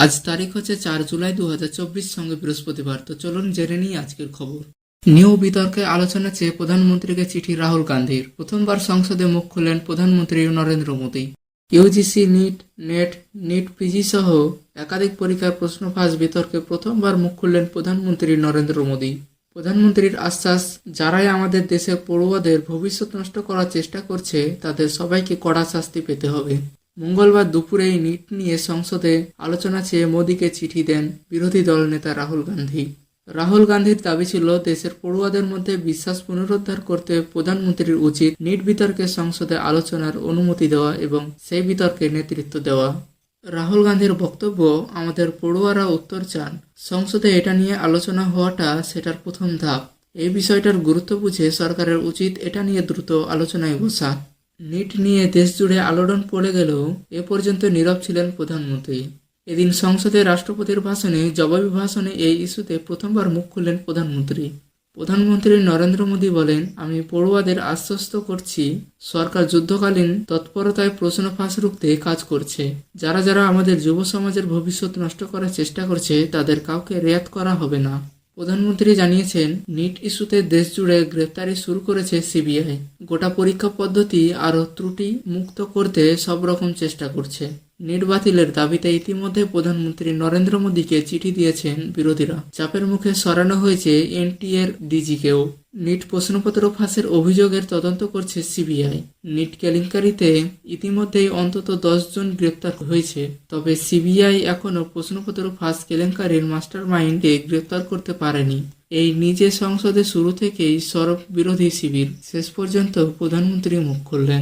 আজ তারিখ হচ্ছে 4 জুলাই 2024, সঙ্গে বৃহস্পতিবার। তো চলুন জেনে নিই আজকের খবর। নিউ বিতর্কে আলোচনা চেয়ে প্রধানমন্ত্রীকে চিঠি রাহুল গান্ধীর। প্রথমবার সংসদে মুখ খুললেন প্রধানমন্ত্রী Narendra Modi. UGC NET PG সহ একাধিক পরীক্ষার প্রশ্ন ফাঁস বিতর্কে প্রথমবার মুখ খুললেন প্রধানমন্ত্রী নরেন্দ্র মোদী। প্রধানমন্ত্রীর আশ্বাস, যারাই আমাদের দেশের পড়ুয়াদের ভবিষ্যৎ নষ্ট করার চেষ্টা করছে তাদের সবাইকে কড়া শাস্তি পেতে হবে। মঙ্গলবার দুপুরে এই নিট নিয়ে সংসদে আলোচনা চেয়ে মোদীকে চিঠি দেন বিরোধী দল নেতা রাহুল গান্ধী। রাহুল গান্ধীর দাবি ছিল, দেশের পড়ুয়াদের মধ্যে বিশ্বাস পুনরুদ্ধার করতে প্রধানমন্ত্রীর উচিত নিট বিতর্কে সংসদে আলোচনার অনুমতি দেওয়া এবং সেই বিতর্কে নেতৃত্ব দেওয়া। রাহুল গান্ধীর বক্তব্য, আমাদের পড়ুয়ারা উত্তর চান, সংসদে এটা নিয়ে আলোচনা হওয়াটা সেটার প্রথম ধাপ। এই বিষয়টার গুরুত্ব বুঝে সরকারের উচিত এটা নিয়ে দ্রুত আলোচনায় বসা। নিট নিয়ে দেশ জুড়ে আলোড়ন পড়ে গেলেও এ পর্যন্ত নীরব ছিলেন প্রধানমন্ত্রী। এদিন সংসদে রাষ্ট্রপতির ভাষণে জবাবি ভাষণে এই ইস্যুতে প্রথমবার মুখ খুললেন প্রধানমন্ত্রী নরেন্দ্র মোদী বলেন, আমি পড়ুয়াদের আশ্বস্ত করছি, সরকার যুদ্ধকালীন তৎপরতায় প্রশ্ন ফাঁস রুখতে কাজ করছে। যারা আমাদের যুব সমাজের ভবিষ্যৎ নষ্ট করার চেষ্টা করছে তাদের কাউকে রেয়াত করা হবে না। প্রধানমন্ত্রী জানিয়েছেন, নিট ইস্যুতে দেশ জুড়ে গ্রেপ্তারি শুরু করেছে সিবিআই। গোটা পরীক্ষা পদ্ধতি আরও ত্রুটি মুক্ত করতে সব রকম চেষ্টা করছে। নিট বাতিলের দাবিতে ইতিমধ্যে প্রধানমন্ত্রী নরেন্দ্র মোদীকে চিঠি দিয়েছেন বিরোধীরা। চাপের মুখে সরানো হয়েছে এনটিএর ডিজিকেও। নিট প্রশ্নপত্র ফাঁসের অভিযোগের তদন্ত করছে সিবিআই। নিট কেলেঙ্কারিতে ইতিমধ্যেই অন্তত 10 জন গ্রেপ্তার হয়েছে, তবে সিবিআই এখনও প্রশ্নপত্র ফাঁস কেলেঙ্কারির মাস্টারমাইন্ডকে গ্রেপ্তার করতে পারেনি। এই নিজে সংসদে শুরু থেকেই সরব বিরোধী শিবির, শেষ পর্যন্ত প্রধানমন্ত্রী মুখ খুললেন।